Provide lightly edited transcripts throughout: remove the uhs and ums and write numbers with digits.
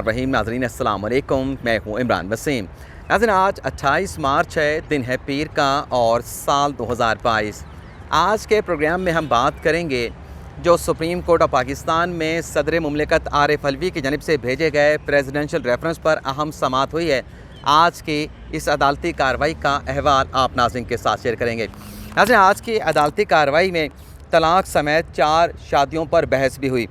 रहीम नाज़रीन अस्सलाम वालेकुम, मैं हूँ इमरान वसीम। नाज़रीन आज 28 मार्च है, दिन है पीर का और साल 2022। आज के प्रोग्राम में हम बात करेंगे जो सुप्रीम कोर्ट ऑफ पाकिस्तान में सदर मुमलिकत आरिफ अलवी की जानिब से भेजे गए प्रेसिडेंशियल रेफरेंस पर अहम समाअत हुई है। आज की इस अदालती कार्रवाई का अहवाल आप नाज़रीन के साथ शेयर करेंगे। नाज़रीन आज की अदालती कार्रवाई में तलाक समेत 4 शादियों पर बहस भी हुई।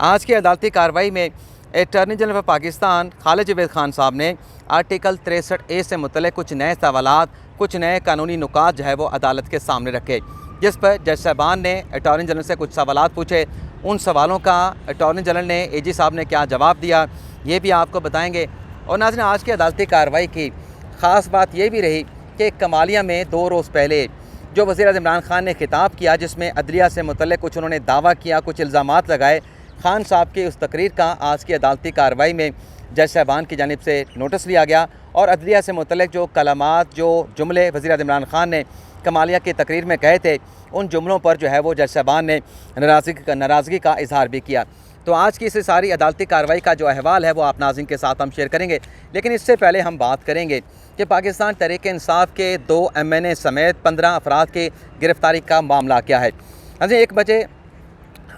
आज की अदालती कार्रवाई में attorney general of Pakistan Khalid Javed Khan साहब ने आर्टिकल 63A से मुतल्लिक़ कुछ नए सवालात, कुछ नए कानूनी नुकात जो है वो अदालत के सामने रखे, जिस पर जज साहबान ने अटॉर्नी जनरल से कुछ सवालात पूछे। उन सवालों का अटॉर्नी जनरल ने AG साहब ने क्या जवाब दिया, ये भी आपको बताएंगे। और नाज़रीन आज की अदालती कार्रवाई की ख़ास बात ये भी रही कि कमालिया में 2 रोज़ पहले जो वज़ीर-ए-आज़म इमरान खान ने खिताब किया, जिसमें अदलिया से मुतल्लिक़ कुछ उन्होंने दावा किया, कुछ इल्ज़ामात लगाए, खान साहब की उस तकरीर का आज की अदालती कार्रवाई में जज साहबान की जानिब से नोटिस लिया गया और अदलिया से मुतल्लिक़ जो कलामात, जो जुमले वज़ीर-ए-आज़म इमरान खान ने कमालिया की तकरीर में कहे थे, उन जुमलों पर जो है वो जज साहबान ने नाराज़गी का इजहार भी किया। तो आज की इस सारी अदालती कार्रवाई का जो अहवाल है वो आप नाज़रीन के साथ हम शेयर करेंगे। लेकिन इससे पहले हम बात करेंगे कि पाकिस्तान तहरीक इंसाफ के 2 MNA समेत 15 अफराद की गिरफ़्तारी का मामला क्या है। अभी 1 बजे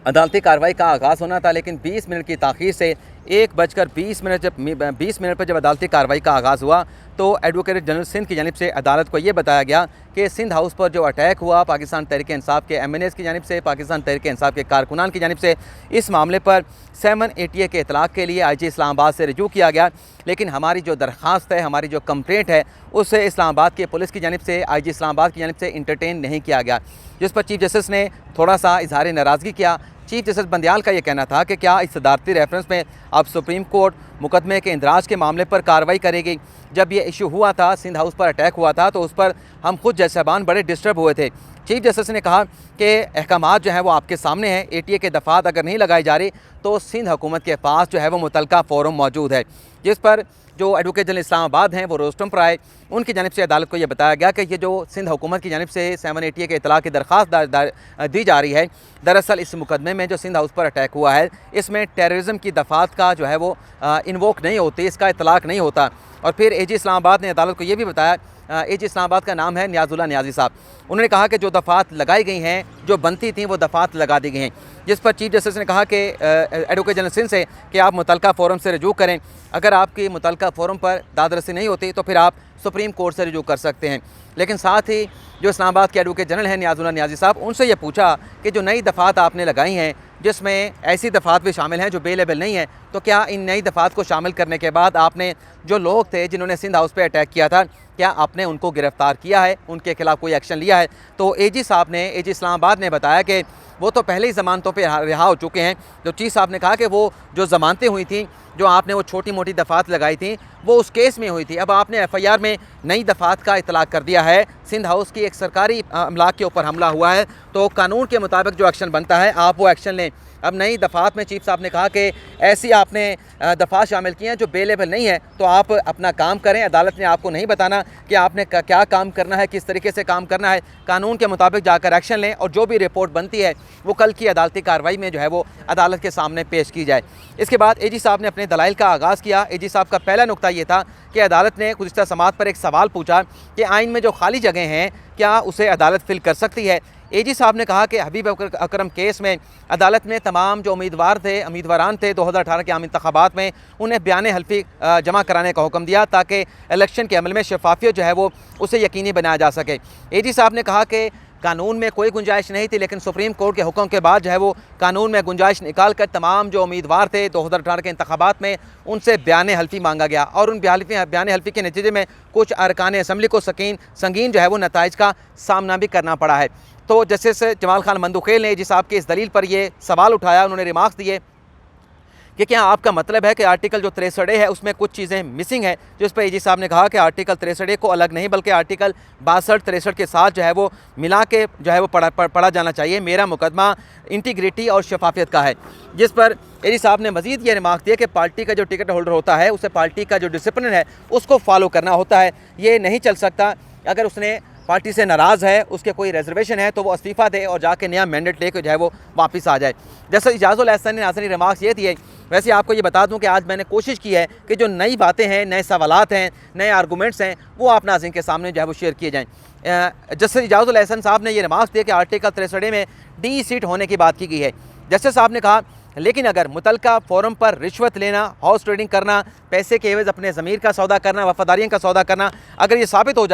अदालती कार्रवाई का आगाज़ होना था, लेकिन 20 मिनट की ताख़ीर से 1:20 पर जब अदालती कार्रवाई का आगाज़ हुआ तो एडवोकेट जनरल सिंध की जानिब से अदालत को ये बताया गया कि सिंध हाउस पर जो अटैक हुआ पाकिस्तान तहरीक इंसाफ के MNAs की जानिब से, पाकिस्तान तहरीक इंसाफ के कारकुनान की जानिब से, इस मामले पर 7ATA के इतलाक़ के लिए IG इस्लामाबाद से रजू किया गया। लेकिन हमारी जो दरख्वास्त है, हमारी जो कंप्लेंट है, उसे इस्लामाबाद के पुलिस की जानिब से, IG इस्लामाबाद की जानिब से इंटरटेन नहीं किया गया, जिस पर चीफ जस्टिस ने थोड़ा सा इजहार नाराज़गी किया। चीफ जस्टिस बंदियाल का ये कहना था कि क्या इस अदालती रेफरेंस में अब सुप्रीम कोर्ट मुकदमे के इंदराज के मामले पर कार्रवाई करेगी। जब ये इशू हुआ था, सिंध हाउस पर अटैक हुआ था, तो उस पर हम खुद जज साहबान बड़े डिस्टर्ब हुए थे। चीफ जस्टिस ने कहा कि अहकामात जो हैं वो आपके सामने हैं, ATA के दफ़ात अगर नहीं लगाई जा रही तो सिंध हुकूमत के पास जो है वो मुतलका फ़ोरम मौजूद है, जिस पर जो एडवोकेट जनरल इस्लामाबाद हैं वो रोस्टम पर आए। उनकी जानिब से अदालत को यह बताया गया कि ये जो सिंध हुकूमत की जानिब से 7ATA के इतलाक़ की दरख्वास्त दी जा रही है, दरअसल इस मुकदमे में जो सिंध हाउस पर अटैक हुआ है, इसमें टेररिज्म की दफ़ात का जो है वो इन्वोक नहीं होती, इसका इतलाक़ नहीं होता। और फिर AG इस्लामाबाद ने अदालत को ये भी बताया, AG इस्लामाबाद का नाम है नियाज़ुल्लाह नियाज़ी साहब, उन्होंने कहा कि जो दफ़ात लगाई गई हैं, जो बनती थी वो दफ़ात लगा दी गई हैं, जिस पर चीफ जस्टिस ने कहा कि एडवोकेट जनरल सिंध से कि आप मुतलका फ़ोरम से रजू करें। अगर आपकी मुतलका फ़ोरम पर दादरसी नहीं होती तो फिर आप सुप्रीम कोर्ट से रजू कर सकते हैं। लेकिन साथ ही जो इस्लामाबाद के एडवोकेट जनरल हैं नियाज़ुल्लाह नियाज़ी साहब, उनसे ये पूछा कि जो नई दफ़ात आपने लगाई हैं, जिसमें ऐसी दफ़ात भी शामिल हैं जो बेलेबल नहीं है, तो क्या इन नई दफ़ात को शामिल करने के बाद आपने जो लोग थे जिन्होंने सिंध हाउस पे अटैक किया था, क्या आपने उनको गिरफ़्तार किया है, उनके खिलाफ़ कोई एक्शन लिया है। तो AG साहब ने, AG इस्लामाबाद ने बताया कि वो तो पहले ही ज़मानतों पे रिहा हो चुके हैं। तो चीफ साहब ने कहा कि वो जो ज़मानतें हुई थी, जो आपने वो छोटी मोटी दफ़ात लगाई थी, वो उस केस में हुई थी। अब आपने FIR में नई दफ़ात का इतलाक़ कर दिया है, सिंध हाउस की एक सरकारी अमलाक के ऊपर हमला हुआ है, तो कानून के मुताबिक जो एक्शन बनता है आप वो एक्शन लें। अब नई दफ़ात में चीफ साहब ने कहा कि ऐसी आपने दफ़ात शामिल की हैं जो बेलेबल नहीं है, तो आप अपना काम करें। अदालत ने आपको नहीं बताना कि आपने क्या काम करना है, किस तरीके से काम करना है, कानून के मुताबिक जाकर एक्शन लें और जो भी रिपोर्ट बनती है वो कल की अदालती कार्रवाई में जो है वो अदालत के सामने पेश की जाए। इसके बाद AG साहब ने अपने दलाइल का आगाज़ किया। AG साहब का पहला नुक्ता ये था कि अदालत ने गुज़िश्ता समाअत पर एक सवाल पूछा कि आइन में जो खाली जगह हैं क्या उसे अदालत फिल कर सकती है। AG साहब ने कहा कि हबीब अकरम केस में अदालत ने तमाम जो उम्मीदवारान थे 2018 के आम इंतखाबात में, उन्हें बयान हल्फी जमा कराने का हुक्म दिया ताकि इलेक्शन के अमल में शफाफियत जो है वो उसे यकीनी बनाया जा सके। AG साहब ने कहा कि कानून में कोई गुंजाइश नहीं थी, लेकिन सुप्रीम कोर्ट के हुक्म के बाद जो है वो कानून में गुंजाइश निकाल कर तमाम जो उम्मीदवार थे 2018 के इंतखाबात में, उनसे बयान हल्फी मांगा गया और उन बयान हल्फी के नतीजे में कुछ अरकान असम्बली को संगीन जो है वो नताइज का सामना भी करना पड़ा है। तो जस्टिस जमाल खान मंदुखेल ने AG साहब के इस दलील पर ये सवाल उठाया। उन्होंने रिमार्क्स दिए कि क्या आपका मतलब है कि आर्टिकल जो 63A है उसमें कुछ चीज़ें मिसिंग है, जिस पर AG साहब ने कहा कि आर्टिकल 63A को अलग नहीं बल्कि आर्टिकल 62-63 के साथ जो है वो मिला के जो है वो पढ़ा जाना चाहिए। मेरा मुकदमा इंटीग्रिटी और शफाफियत का है, जिस पर AG साहब ने मज़ीद ये रिमार्क दिया कि पार्टी का जो टिकट होल्डर होता है उसे पार्टी का जो डिसिप्लिन है उसको फॉलो करना होता है। ये नहीं चल सकता अगर उसने पार्टी से नाराज़ है, उसके कोई रिजर्वेशन है, तो वो इस्तीफ़ा दे और जाके नया मैंडेट लेकर जो है वो वापस आ जाए। जैसे इजाज़ुल एहसन ने नाज़रीन रिमार्क्स ये दिए। वैसे आपको ये बता दूं कि आज मैंने कोशिश की है कि जो नई बातें हैं, नए सवालात हैं, नए आर्गूमेंट्स हैं, वो आप नाज़रीन के सामने जो है वो शेयर किए जाएँ। जस्टिस इजाज़ुल एहसन साहब ने ये रिमार्क्स दिए कि आर्टिकल 63 में डी सीट होने की बात की गई है। जस्टिस साहब ने कहा, लेकिन अगर मुतलका फोरम पर रिश्वत लेना, हाउस ट्रेडिंग करना, पैसे के एवज अपने ज़मीर का सौदा करना, वफादारियों का सौदा करना, अगर ये साबित हो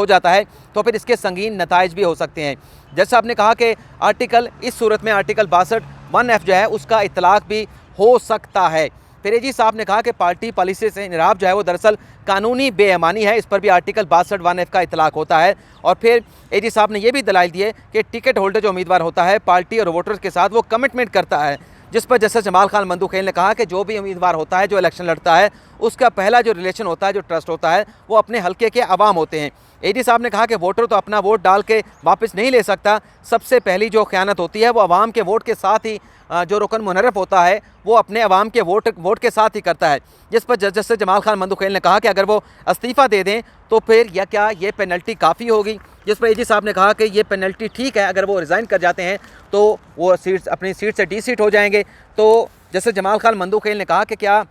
जाता है तो फिर इसके संगीन नताइज भी हो सकते हैं। जैसे आपने कहा कि आर्टिकल, इस सूरत में आर्टिकल 62 1F जो है उसका इतलाक़ भी हो सकता है। फिर एजी साहब ने कहा कि पार्टी पॉलिसी से इनराब जो है वो दरअसल कानूनी बेईमानी है, इस पर भी आर्टिकल 62 1F का इतलाक़ होता है। और फिर एजी साहब ने यह भी दलाइल दिए कि टिकट होल्डर जो उम्मीदवार होता है पार्टी और वोटर्स के साथ वो कमिटमेंट करता है, जिस पर जस्टिस जमाल खान मंदूखेल ने कहा कि जो भी उम्मीदवार होता है जो इलेक्शन लड़ता है उसका पहला जो रिलेशन होता है, जो ट्रस्ट होता है, वो अपने हल्के के अवाम होते हैं। एडी साहब ने कहा कि वोटर तो अपना वोट डाल के वापस नहीं ले सकता, सबसे पहली जो ख़यानत होती है वो अवाम के वोट के साथ ही जो रुकन मुनर्रफ होता है वो अपने अवाम के वोट के साथ ही करता है। जिस पर जस्टिस जमाल खान मंदूखेल ने कहा कि अगर वो इस्तीफ़ा दे दें तो फिर या क्या ये पेनल्टी काफ़ी होगी। जिस पर एजी साहब ने कहा कि ये पेनल्टी ठीक है, अगर वो रिज़ाइन कर जाते हैं तो वो अपनी सीट से डी सीट हो जाएंगे। तो जस्टिस जमाल खान मंदूखेल ने कहा कि क्या,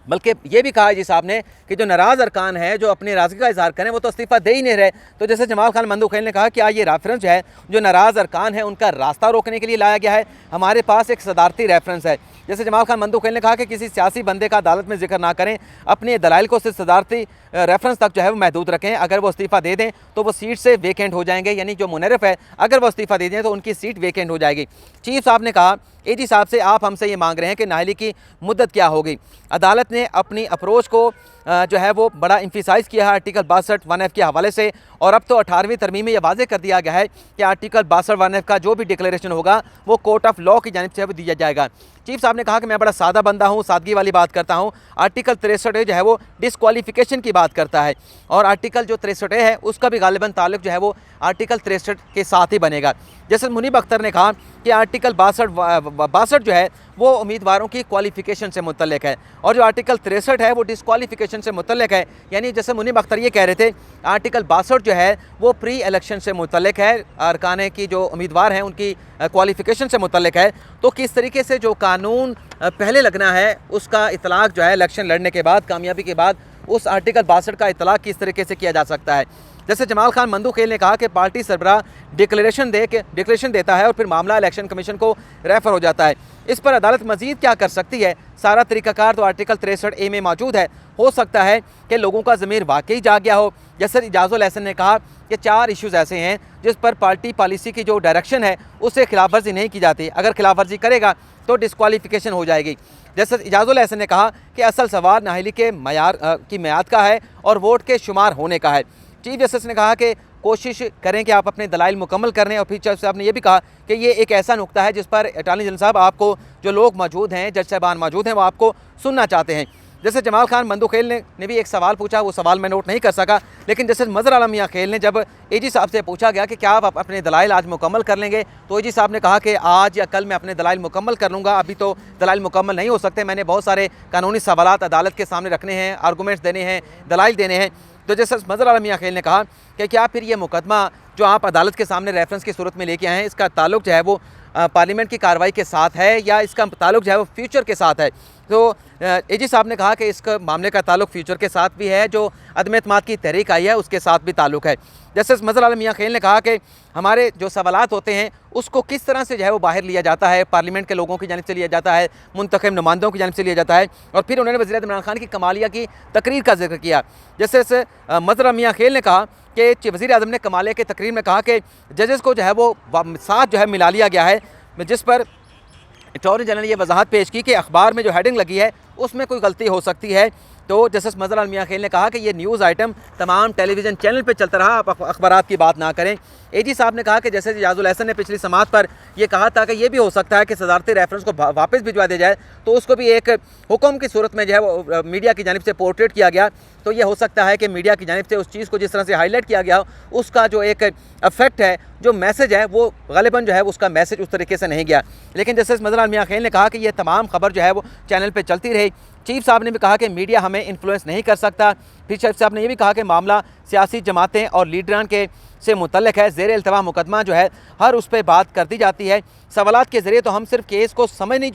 बल्कि ये भी कहा जी साहब ने कि जो नाराज़ अरकान है जो अपनी नाराज़गी का इजहार करें वो तो इस्तीफ़ा दे ही नहीं रहे। तो जैसे जमाल खान मंदूखेल ने कहा कि ये रेफरेंस जो है जो नाराज़ अरकान है उनका रास्ता रोकने के लिए लाया गया है, हमारे पास एक सदारती रेफरेंस है। जैसे जमाल खान मंदूखेल ने कहा कि किसी सियासी बंदे का अदालत में जिक्र ना करें, अपने दलाइल को सिर्फ सदारती रेफरेंस तक जो है वो महदूद रखें। अगर वो इस्तीफ़ा दे दें तो वो सीट से वेकेंट हो जाएंगे, यानी जो मुनर्रफ है अगर वो इस्तीफ़ा दे दें तो उनकी सीट वेकेंट हो जाएगी। चीफ साहब ने कहा, एजी साहब से आप हमसे ये मांग रहे हैं कि नाअहली की मुद्दत क्या होगी। अदालत ने अपनी अप्रोच को जो है वो बड़ा इम्फिसाइज़ किया है आर्टिकल 62 1F के हवाले से, और अब तो 18वीं तरमीम में यह वाज़ेह कर दिया गया है कि आर्टिकल 62 1F का जो भी डिक्लेरेशन होगा वो कोर्ट ऑफ लॉ की जानिब से वो दिया जाएगा। चीफ साहब ने कहा कि मैं बड़ा सादा बंदा हूँ, सादगी वाली बात करता हूँ। आर्टिकल 63 जो है वो डिसक्वालिफिकेशन की बात करता है, और आर्टिकल जो 63 है उसका भी गालिबन ताल्लुक जो है वो आर्टिकल 63 के साथ ही बनेगा। जैसे मुनीब अख्तर ने कहा कि आर्टिकल 62 जो है वो उम्मीदवारों की क्वालिफिकेशन से मुतल्लिक है, और जो आर्टिकल 63 है वो डिसक्वालिफिकेशन से मुतल्लिक है। यानी जैसे मुनीब अख्तर ये कह रहे थे आर्टिकल 62 जो है वो प्री इलेक्शन से मुतल्लिक है, अरकान की जो उम्मीदवार हैं उनकी क्वालिफिकेशन से मुतल्लिक है। तो किस तरीके से जो कानून पहले लगना है उसका इतलाक़ जो है इलेक्शन लड़ने के बाद, कामयाबी के बाद, उस आर्टिकल 62 का इतलाक़ किस तरीके से किया जा सकता है। जैसे जमाल खान मंदूखेल ने कहा कि पार्टी सरबराह डिक्लेरेशन देता है और फिर मामला इलेक्शन कमीशन को रेफर हो जाता है। इस पर अदालत मजीद क्या कर सकती है, सारा तरीक़ाकार तो आर्टिकल 63A में मौजूद है। हो सकता है कि लोगों का ज़मीर वाकई जाग गया हो। जैसे इजाज़ुल एहसन ने कहा कि 4 इश्यूज़ ऐसे हैं जिस पर पार्टी पॉलिसी की जो डायरेक्शन है उससे खिलाफ वर्जी नहीं की जाती, अगर खिलाफ वर्जी करेगा तो डिस्क्वालिफिकेशन हो जाएगी। जैसे इजाज़ुल एहसन ने कहा कि असल सवाल नाअहली के मियाद का है और वोट के शुमार होने का है। चीफ जस्टिस ने कहा कि कोशिश करें कि आप अपने दलाइल मुकम्मल करें, और फिर जज साहब ने यह भी कहा कि ये एक ऐसा नुक्ता है जिस पर अटॉर्नी जनरल साहब आपको, जो लोग मौजूद हैं, जज साहबान मौजूद हैं, वो आपको सुनना चाहते हैं। जैसे जमाल खान मंदूखेल ने भी एक सवाल पूछा, वो सवाल मैं नोट नहीं कर सका, लेकिन जैसे मज़हर आलम मियां खेल ने जब एजी साहब से पूछा गया कि क्या आप अपने दलाइल आज मुकम्मल कर लेंगे, तो एजी साहब ने कहा कि आज या कल मैं अपने दलाइल मुकम्मल कर लूँगा, अभी तो दलाइल मुकम्मल नहीं हो सकते, मैंने बहुत सारे कानूनी सवालात अदालत के सामने रखने हैं, आर्गूमेंट्स देने हैं, दलाइल देने हैं। तो जैसे मज़हर आलम मियां खेल ने कहा कि क्या फिर ये मुकदमा जो आप अदालत के सामने रेफरेंस की सूरत में लेके आए हैं, इसका ताल्लुक जो है वो पार्लियामेंट की कार्रवाई के साथ है या इसका ताल्लुक जो है वो फ्यूचर के साथ है। तो एजी साहब ने कहा कि इस मामले का ताल्लुक फ्यूचर के साथ भी है, जो अदम एतमाद की तहरीक आई है उसके साथ भी ताल्लुक है। जैसे मज़हर आलम मियां खेल ने कहा कि हमारे जो सवालात होते हैं उसको किस तरह से जो है वो बाहर लिया जाता है, पार्लियामेंट के लोगों की जानिब से लिया जाता है, मुंतखब नुमाइंदों की जानिब से लिया जाता है। और फिर उन्होंने वज़ीर इमरान खान की कमालिया की तकरीर का जिक्र किया। जैसे मज़हर आलम मियां खेल ने कहा कि वज़ीर आज़म ने कमालिया की तकरीर में कहा कि जजेस को जो है वो साथ जो है मिला लिया गया है, जिस पर अटॉर्नी जनरल ये वजाहत पेश की कि अखबार में जो हेडिंग लगी है उसमें कोई गलती हो सकती है। तो जस्टिस मज़हर आलम मियां खेल ने कहा कि ये न्यूज़ आइटम तमाम टेलीविज़न चैनल पे चलता रहा, आप अखबारात की बात ना करें। एजी साहब ने कहा कि जैसे इजाज़ुल एहसन ने पिछली समात पर यह कहा था कि यह भी हो सकता है कि सदारती रेफरेंस को वापस भिजवा दिया जाए, तो उसको भी एक हुक्म की सूरत में जो है वो मीडिया की जानिब से पोर्ट्रेट किया गया। तो ये हो सकता है कि मीडिया की जानिब से उस चीज़ को जिस तरह से हाईलाइट किया गया उसका जो एक इफेक्ट है, जो मैसेज है, वो गालिबन जो है उसका मैसेज उस तरीके से नहीं गया। लेकिन जैसे मज़हर आलम मियां खेल ने कहा कि यह तमाम खबर जो है वो चैनल पर चलती रही। चीफ साहब ने भी कहा कि मीडिया हमें इन्फ्लुएंस नहीं कर सकता। फिर चीफ साहब ने ये भी कहा कि मामला सियासी जमातें और लीडरान के से मुतल्लिक है, ज़ेर इल्तवा मुकदमा जो है हर उस पर बात कर दी जाती है, सवालात के ज़रिए तो हम सिर्फ केस को समझने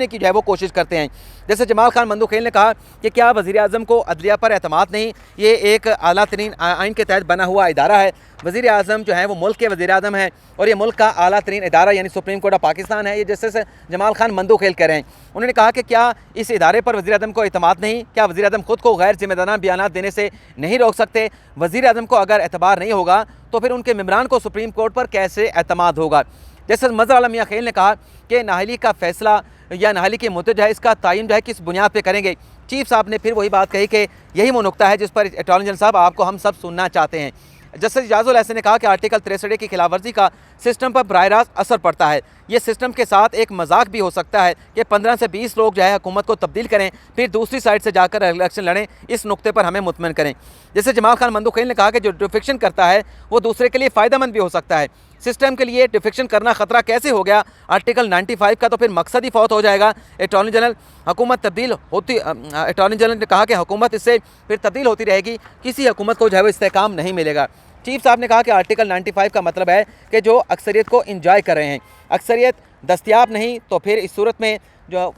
की जो है वो कोशिश करते हैं। जैसे जमाल खान मंदुखेल ने कहा कि क्या वज़ीर आज़म को अदलिया पर एतमाद नहीं, ये एक आला तरीन आइन के तहत बना हुआ इदारा है। वज़ीर आज़म जो है वो मुल्क के वज़ीर आज़म है और ये मुल्क का आला तरीन इदारा यानी सुप्रीम कोर्ट ऑफ पाकिस्तान है, ये जस्टिस जमाल खान मंदुखेल कह रहे हैं। उन्होंने कहा कि क्या इस इदारे पर वज़ीर आज़म को एतमाद नहीं, क्या वज़ीर आज़म खुद को गैर जिम्मेदाराना बयान देने से नहीं रोक सकते? वज़ीर आज़म को अगर एतबार नहीं होगा तो फिर उनके मेम्बरान को सुप्रीम कोर्ट पर कैसे एतमाद होगा? जैसे मज़हर आलम मियां खेल ने कहा कि नाहली का फैसला या नाहली की मुद्दत जो है इसका तयन जो है किस बुनियाद पर करेंगे। चीफ साहब ने फिर वही बात कही कि यही वो नुकता है जिस पर अटॉर्नी जनरल साहब आपको हम सब सुनना चाहते हैं। जस्टिस इजाज़ुल हसन ने कहा कि आर्टिकल 63 की खिलाफवर्जी का सिस्टम पर बराह रास्त असर पड़ता है। ये सिस्टम के साथ एक मजाक भी हो सकता है कि 15 से 20 लोग जो है हुकूमत को तब्दील करें फिर दूसरी साइड से जाकर इलेक्शन लड़ें, इस नुक्ते पर हमें मुतमईन करें। जैसे जमाल खान मंदुखेल ने कहा कि जो डिफेक्शन करता है वो दूसरे के लिए फ़ायदेमंद भी हो सकता है। सिस्टम के लिए डिफेक्शन करना ख़तरा कैसे हो गया? आर्टिकल 95 का तो फिर मकसद ही फौत हो जाएगा। अटॉर्नी जनरल हुकूमत तब्दील होती अटॉर्नी जनरल ने कहा कि हुकूमत इससे फिर तब्दील होती रहेगी, किसी हुकूमत को जो है वो इस्तेहकाम नहीं मिलेगा। चीफ साहब ने कहा कि आर्टिकल 95 का मतलब है कि जो अक्सरियत को इंजॉय कर रहे हैं, अक्सरियत दस्तयाब नहीं तो फिर इस सूरत में जो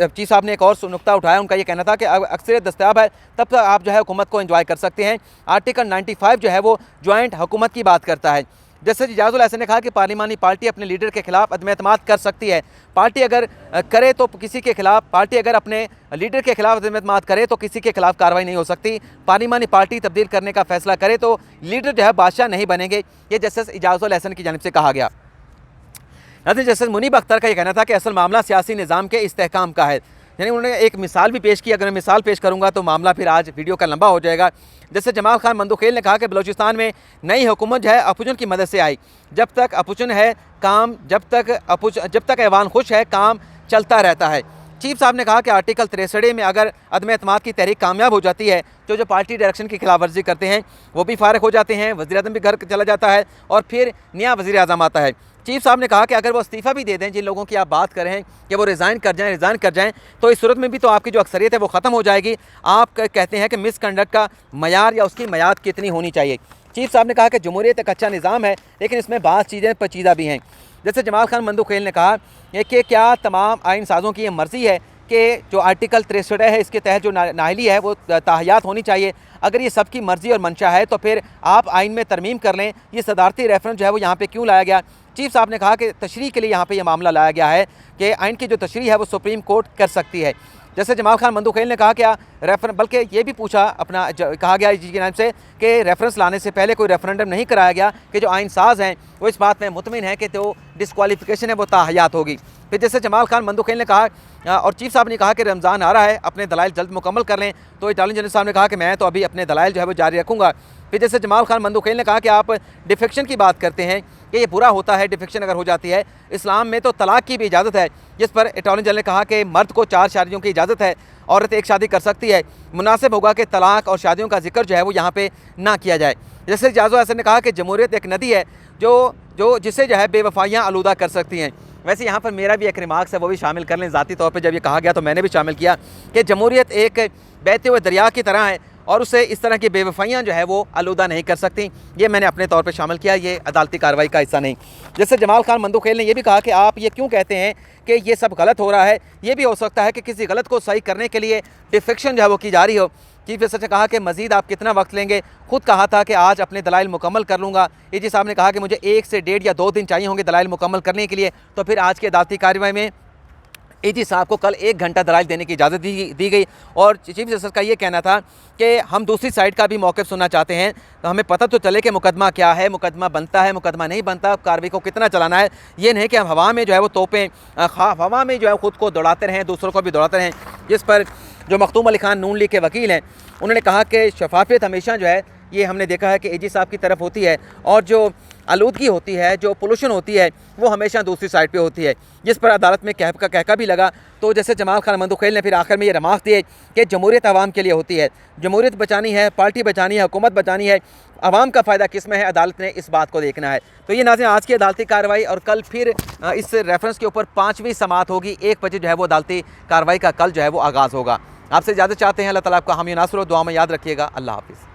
चीफ साहब ने एक और नुक्ता उठाया, उनका ये कहना था कि अक्सरियत दस्तयाब है तब तक आप जो है हुकूमत को इंजॉय कर सकते हैं। आर्टिकल 95 जो है वो जॉइंट हुकूमत की बात करता है। जैसे इजाज़ुल हसन ने कहा कि पार्लिमानी पार्टी अपने लीडर के खिलाफ अदम एतमाद कर सकती है। पार्टी अगर करे तो किसी के खिलाफ, पार्टी अगर अपने लीडर के खिलाफ अदम एतमाद करे तो किसी के खिलाफ कार्रवाई नहीं हो सकती। पार्लिमानी पार्टी तब्दील करने का फैसला करे तो लीडर जो है बादशाह नहीं बनेंगे, ये जस्टिस इजाज़ुल हसन की जानिब से कहा गया। जस्टिस मुनीब अख्तर का यह कहना था कि असल मामला सियासी निज़ाम के इस्तेहकाम का है। यानी उन्होंने एक मिसाल भी पेश की, अगर मैं मिसाल पेश करूँगा तो मामला फिर आज वीडियो का लंबा हो जाएगा। जैसे जमाल खान मंदुखेल ने कहा कि बलूचिस्तान में नई हुकूमत जो है अपोजिशन की मदद से आई, जब तक अपोजिशन है काम जब तक ऐवान खुश है काम चलता रहता है। चीफ साहब ने कहा कि आर्टिकल 63 में अगर अदम एतमाद की तहरीक कामयाब हो जाती है तो जो पार्टी डायरेक्शन की खिलाफ वर्जी करते हैं वो भी फारिग हो जाते हैं, वज़ीर आज़म भी घर चला जाता है और फिर नया वज़ीर आज़म आता है। चीफ साहब ने कहा कि अगर वो इस्तीफ़ा भी दे दें, जिन लोगों की आप बात कर रहे हैं कि वो रिज़ाइन कर जाएँ तो इस सूरत में भी तो आपकी जो अक्सरियत है वो ख़त्म हो जाएगी। आप कहते हैं कि मिसकंडक्ट का मयार या उसकी मयाद कितनी होनी चाहिए। चीफ साहब ने कहा कि जमहूरियत एक अच्छा निज़ाम है लेकिन इसमें बात चीज़ें पेचीदा भी हैं। जैसे जमाल खान मंदुखेल ने कहा कि क्या तमाम आइन साज़ों की ये मर्ज़ी है कि जो आर्टिकल 63 है इसके तहत जो नाहली है वो ताहयात होनी चाहिए? अगर ये सबकी मर्ज़ी और मंशा है तो फिर आप आइन में तरमीम कर लें, ये सदारती रेफरेंस जो है वो यहाँ पे क्यों लाया गया? चीफ साहब ने कहा कि तशरीह के लिए यहाँ पे ये मामला लाया गया है कि आइन की जो तशरीह है वो सुप्रीम कोर्ट कर सकती है। जैसे जमाल खान मंदुखेल ने कहा क्या रेफरेंस, बल्कि ये भी पूछा अपना कहा गया जी की जानिब से कि रेफरेंस लाने से पहले कोई रेफरेंडम नहीं कराया गया कि जो आइन साज हैं वो इस बात में मुतमिन है कि जो डिस्क्वालिफिकेशन है वो ताहयात होगी। फिर जैसे जमाल खान मंदुखेल ने कहा और चीफ साहब ने कहा कि रमज़ान आ रहा है, अपने दलाइल जल्द मुकम्मल कर लें, तो अटॉर्नी जनरल साहब ने कहा कि मैं तो अभी अपने दलाइल जो है वो जारी रखूँगा। फिर जैसे जमाल खान मंदुखेल ने कहा कि आप डिफेक्शन की बात करते हैं कि ये बुरा होता है डिफेक्शन अगर हो जाती है, इस्लाम में तो तलाक़ की भी इजाज़त है, जिस पर अटॉर्नी जनरल ने कहा कि मर्द को 4 शादियों की इजाज़त है, औरत एक शादी कर सकती है, मुनासिब होगा कि तलाक़ और शादियों का जिक्र जो है वो यहाँ पे ना किया जाए। जैसे इजाज़ुल हसन ने कहा कि जमहूरियत एक नदी है जो जिसे जो है बेवफाइयाँ आलूदा कर सकती हैं। वैसे यहाँ पर मेरा भी एक रिमार्क्स है वो भी शामिल कर लें। ज़ाती तौर पे जब ये कहा गया तो मैंने भी शामिल किया कि जमहूरियत एक बहते हुए दरिया की तरह है और उसे इस तरह की बेवफाइयाँ जो है वो आलूदा नहीं कर सकती। ये मैंने अपने तौर पे शामिल किया, ये अदालती कार्रवाई का हिस्सा नहीं। जैसे जमाल खान मंदुखेल ने यह भी कहा कि आप ये क्यों कहते हैं कि ये सब गलत हो रहा है? ये भी हो सकता है कि किसी गलत को सही करने के लिए डिफेक्शन जो है वो की जा रही हो। चीफ जस्टिस ने कहा कि मज़ीद आप कितना वक्त लेंगे? खुद कहा था कि आज अपने दलाइल मुकम्मल कर लूँगा। एजी साहब ने कहा कि मुझे 1 से 1.5 या 2 दिन चाहिए होंगे दलाइल मुकम्मल करने के लिए। तो फिर आज की अदालती कार्रवाई में एजी साहब को कल 1 घंटा दलाइल देने की इजाज़त दी गई और चीफ जस्टिस का ये कहना था कि हम दूसरी साइड का भी मौक़िफ़ सुनना चाहते हैं, तो हमें पता तो चले कि मुकदमा क्या है, मुकदमा बनता है, मुकदमा नहीं बनता, कार्रवाई को कितना चलाना है। ये नहीं कि हम हवा में जो है वो तोपें, हवा में जो है ख़ुद को दौड़ाते रहें, दूसरों को भी दौड़ाते रहें। जिस पर जो मखदूम अली खान नून लीग के वकील हैं उन्होंने कहा कि शफाफियत हमेशा जो है ये हमने देखा है कि एजी साहब की तरफ होती है और जो आलूदगी होती है, जो पोल्यूशन होती है, वो हमेशा दूसरी साइड पे होती है, जिस पर अदालत में कहब का कहका भी लगा। तो जैसे जमाल खान मंदुखेल ने फिर आखिर में ये रमाक दी कि जमहूरियत आवाम के लिए होती है, जमहूरियत बचानी है, पार्टी बचानी है, हुकूमत बचानी है, आवाम का फ़ायदा किस में है, अदालत ने इस बात को देखना है। तो ये नाज़रीन आज की अदालती कार्रवाई, और कल फिर इस रेफरेंस के ऊपर 5वीं समाअत होगी। 1 बजे जो है वो अदालती कार्रवाई का कल जो है वो आगाज़ होगा। आपसे इजाज़त चाहते हैं। अल्लाह ताला आपका हामी नासर और दुआ में याद रखिएगा। अल्लाह हाफ़िज़।